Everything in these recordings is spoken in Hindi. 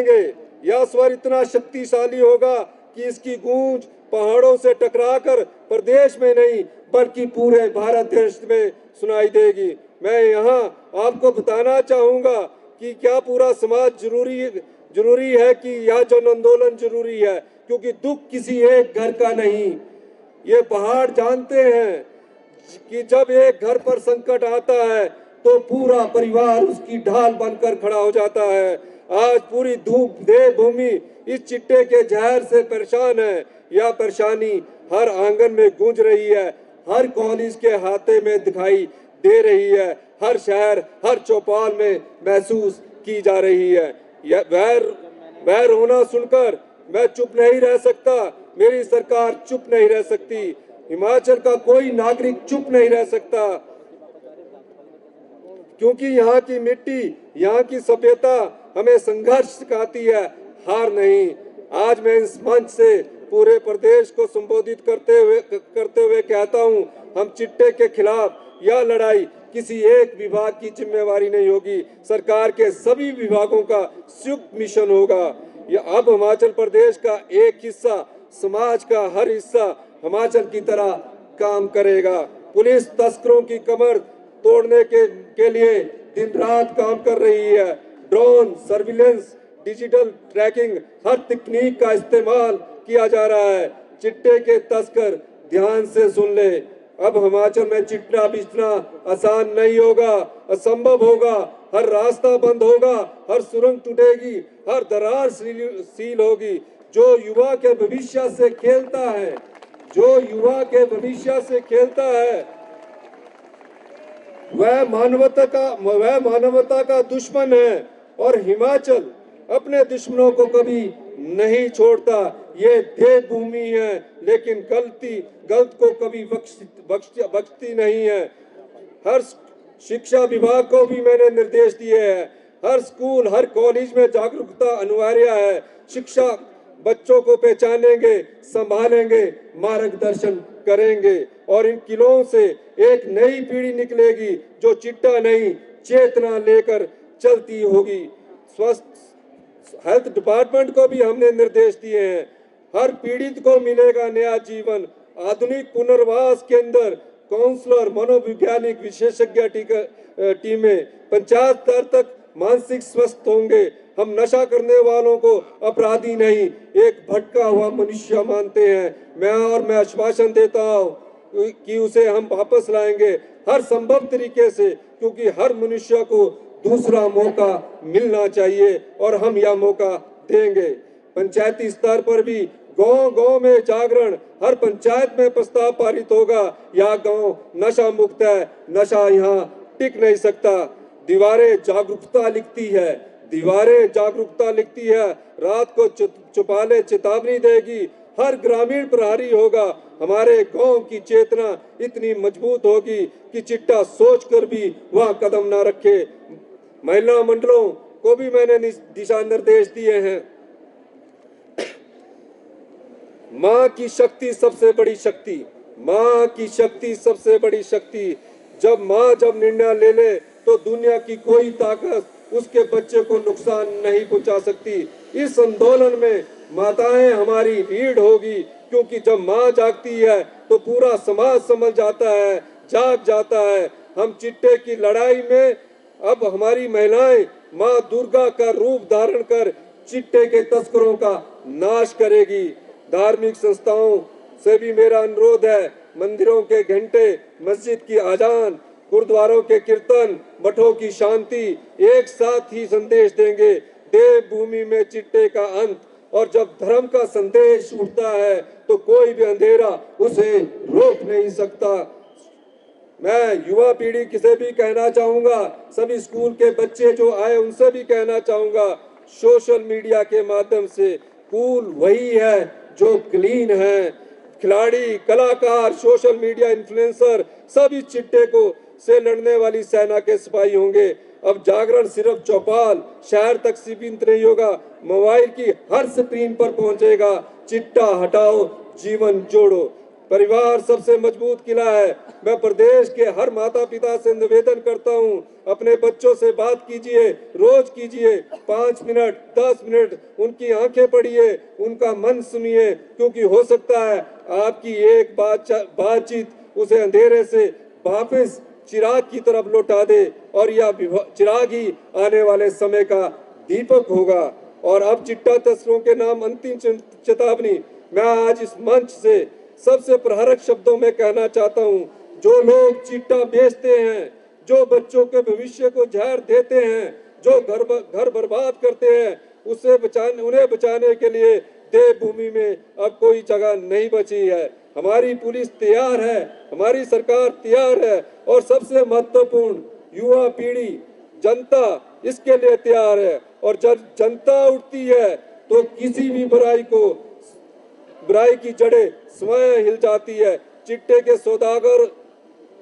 करेंगे। यह स्वर इतना शक्तिशाली होगा कि इसकी गूंज पहाड़ों से टकराकर प्रदेश में नहीं बल्कि पूरे भारत देश में सुनाई देगी। मैं यहाँ आपको बताना चाहूँगा कि क्या पूरा समाज जरूरी है कि यह जन आंदोलन जरूरी है, क्योंकि दुख किसी एक घर का नहीं। ये पहाड़ जानते हैं कि जब एक घर पर संकट आता है तो पूरा परिवार उसकी ढाल बनकर खड़ा हो जाता है। आज पूरी देवभूमि इस चिट्टे के जहर से परेशान है। यह परेशानी हर आंगन में गूंज रही है, हर कॉलेज के हाथे में दिखाई दे रही है, हर शहर हर चौपाल में महसूस की जा रही है। यह वैर होना सुनकर मैं चुप नहीं रह सकता, मेरी सरकार चुप नहीं रह सकती, हिमाचल का कोई नागरिक चुप नहीं रह सकता, क्योंकि यहाँ की मिट्टी, यहाँ की सभ्यता हमें संघर्ष सिखाती है, हार नहीं। आज मैं इस मंच से पूरे प्रदेश को संबोधित करते हुए कहता हूँ, हम चिट्टे के खिलाफ यह लड़ाई किसी एक विभाग की जिम्मेवारी नहीं होगी, सरकार के सभी विभागों का संयुक्त मिशन होगा। यह अब हिमाचल प्रदेश का एक हिस्सा, समाज का हर हिस्सा हिमाचल की तरह काम करेगा। पुलिस तस्करों की कमर तोड़ने के लिए दिन रात काम कर रही है। ड्रोन सर्विलेंस, डिजिटल ट्रैकिंग, हर तकनीक का इस्तेमाल किया जा रहा है। चिट्टे के तस्कर ध्यान से सुन ले, अब हिमाचल में चिट्टा बेचना आसान नहीं होगा, असंभव होगा। हर रास्ता बंद होगा, हर सुरंग टूटेगी, हर दरार सील होगी। जो युवा के भविष्य से खेलता है, जो युवा के भविष्य से खेलता है, वह मानवता का दुश्मन है। और हिमाचल अपने दुश्मनों को कभी नहीं छोड़ता। ये देवभूमि है, लेकिन गलत को कभी बख्शती नहीं है। हर शिक्षा विभाग को भी मैंने निर्देश दिए हैं, हर स्कूल हर कॉलेज में जागरूकता अनिवार्य है। शिक्षक बच्चों को पहचानेंगे, संभालेंगे, मार्गदर्शन करेंगे और इन किलों से एक नई पीढ़ी निकलेगी जो चिट्टा नहीं चेतना लेकर चलती होगी। स्वस्थ हेल्थ डिपार्टमेंट को भी हमने निर्देश दिए हैं, हर पीड़ित को मिलेगा नया जीवन। आधुनिक पुनर्वास केंद्र, काउंसलर, मनोवैज्ञानिक विशेषज्ञ टीमें पंचायत स्तर तक मानसिक स्वस्थ होंगे। हम नशा करने वालों को अपराधी नहीं, एक भटका हुआ मनुष्य मानते हैं। मैं आश्वासन देता हूँ कि उसे हम वापस लाएंगे हर संभव तरीके से, क्योंकि हर मनुष्य को दूसरा मौका मिलना चाहिए और हम यह मौका देंगे। पंचायती स्तर पर भी गांव-गांव में जागरण, हर पंचायत में प्रस्ताव पारित होगा। यह गांव नशा मुक्त है, नशा यहाँ टिक नहीं सकता। दीवारें जागरूकता लिखती है, रात को चुपाले चेतावनी देगी। हर ग्रामीण प्रहरी होगा। हमारे गांव की चेतना इतनी मजबूत होगी कि चिट्टा सोचकर भी वह कदम ना रखे। महिला मंडलों को भी मैंने दिशा निर्देश दिए हैं। माँ की शक्ति सबसे बड़ी शक्ति, माँ की शक्ति सबसे बड़ी शक्ति। जब माँ निर्णय ले ले तो दुनिया की कोई ताकत उसके बच्चे को नुकसान नहीं पहुंचा सकती। इस आंदोलन में माताएं हमारी रीढ़ होगी, क्योंकि जब माँ जागती है तो पूरा समाज समझ जाता है, जाग जाता है। हम चिट्टे की लड़ाई में अब हमारी महिलाएं माँ दुर्गा का रूप धारण कर चिट्टे के तस्करों का नाश करेगी। धार्मिक संस्थाओं से भी मेरा अनुरोध है, मंदिरों के घंटे, मस्जिद की आजान, गुरुद्वारों के कीर्तन, मठों की शांति एक साथ ही संदेश देंगे देवभूमि में चिट्टे का अंत। और जब धर्म का संदेश उठता है तो कोई भी अंधेरा उसे रोक नहीं सकता। मैं युवा पीढ़ी से भी कहना चाहूंगा, सभी स्कूल के बच्चे जो आए उनसे भी कहना चाहूंगा, सोशल मीडिया के माध्यम से कूल वही है जो क्लीन है। खिलाड़ी, कलाकार, सोशल मीडिया इन्फ्लुएंसर सभी चिट्टे को से लड़ने वाली सेना के सिपाही होंगे। अब जागरण सिर्फ चौपाल शहर तक सीमित नहीं होगा, मोबाइल की हर स्क्रीन पर पहुंचेगा। चिट्टा हटाओ, जीवन जोड़ो। परिवार सबसे मजबूत किला है। मैं प्रदेश के हर माता पिता से निवेदन करता हूं, अपने बच्चों से बात कीजिए, रोज कीजिए, 5 मिनट 10 मिनट उनकी आंखें पढ़िए, उनका मन सुनिए, क्योंकि हो सकता है आपकी एक बातचीत उसे अंधेरे से वापस चिराग की तरफ लौटा दे, और यह चिराग ही आने वाले समय का दीपक होगा। और अब चिट्टा तस्करों के नाम अंतिम चेतावनी मैं आज इस मंच से सबसे प्रहारक शब्दों में कहना चाहता हूं, जो लोग चिट्टा बेचते हैं, जो बच्चों के भविष्य को जहर देते हैं, जो घर बर्बाद करते हैं, उन्हें बचाने के लिए देवभूमि में अब कोई जगह नहीं बची है। हमारी पुलिस तैयार है, हमारी सरकार तैयार है, और सबसे महत्वपूर्ण युवा पीढ़ी, जनता इसके लिए तैयार है। और जब जनता उठती है तो किसी भी बुराई की जड़ें स्वयं हिल जाती है। चिट्टे के सौदागर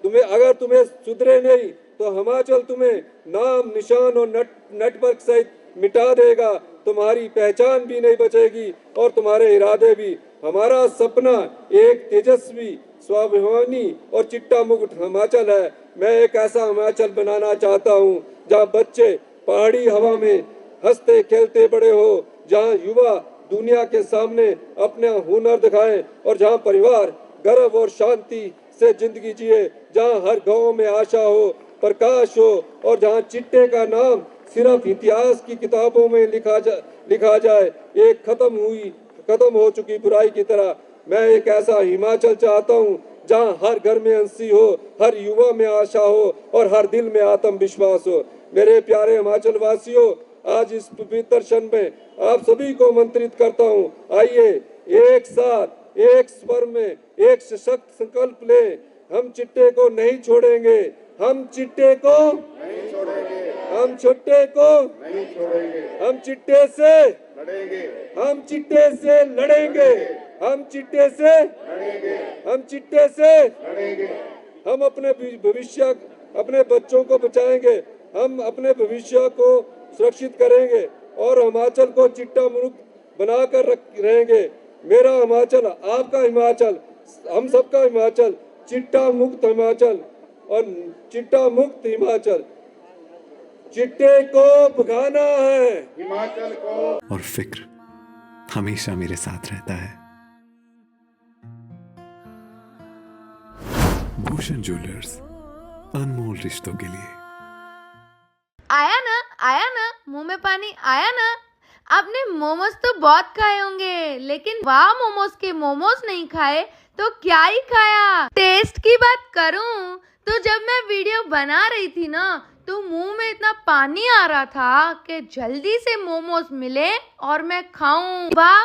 अगर तुम्हें सुधरे नहीं तो हिमाचल तुम्हें नाम निशान और नेटवर्क सहित मिटा देगा। तुम्हारी पहचान भी नहीं बचेगी और तुम्हारे इरादे भी। हमारा सपना एक तेजस्वी, स्वाभिमानी और चिट्टा मुक्त हिमाचल है। मैं एक ऐसा हिमाचल बनाना चाहता हूँ जहाँ बच्चे पहाड़ी हवा में हंसते खेलते बड़े हो, जहाँ युवा दुनिया के सामने अपना हुनर दिखाएं, और जहाँ परिवार गर्व और शांति से जिंदगी जिए, जहाँ हर गांव में आशा हो, प्रकाश हो, और जहाँ चिट्टे का नाम सिर्फ इतिहास की किताबों में लिखा जाए, एक खत्म हो चुकी बुराई की तरह। मैं एक ऐसा हिमाचल चाहता हूँ जहाँ हर घर में हंसी हो, हर युवा में आशा हो, और हर दिल में आत्मविश्वास हो। मेरे प्यारे हिमाचल वासियों, आज इस पवित्र क्षण में आप सभी को आमंत्रित करता हूँ, आइए एक साथ एक स्वर में एक सशक्त संकल्प ले। हम चिट्टे को नहीं छोड़ेंगे, हम चिट्टे को नहीं छोड़ेंगे, हम चिट्टे को नहीं छोड़ेंगे, हम चिट्टे से लड़ेंगे, हम चिट्टे से लड़ेंगे, हम चिट्टे से लड़ेंगे, हम चिट्टे से लड़ेंगे। हम अपने भविष्य, अपने बच्चों को बचाएंगे, हम अपने भविष्य को सुरक्षित करेंगे और हिमाचल को चिट्टा मुक्त बनाकर रहेंगे। मेरा हिमाचल, आपका हिमाचल, हम सबका हिमाचल, चिट्टा मुक्त हिमाचल, और चिट्टा मुक्त हिमाचल। चिट्टे को भगाना है, हिमाचल को। और फिक्र हमेशा मेरे साथ रहता है। भूषण ज्वेलर्स, अनमोल रिश्तों के लिए। आया ना मुंह में पानी आया ना। आपने मोमोज तो बहुत खाए होंगे, लेकिन वाह मोमोज के मोमोज नहीं खाए तो क्या ही खाया। टेस्ट की बात करूं तो जब मैं वीडियो बना रही थी ना, तो मुंह में इतना पानी आ रहा था कि जल्दी से मोमोज मिले और मैं खाऊं। वाह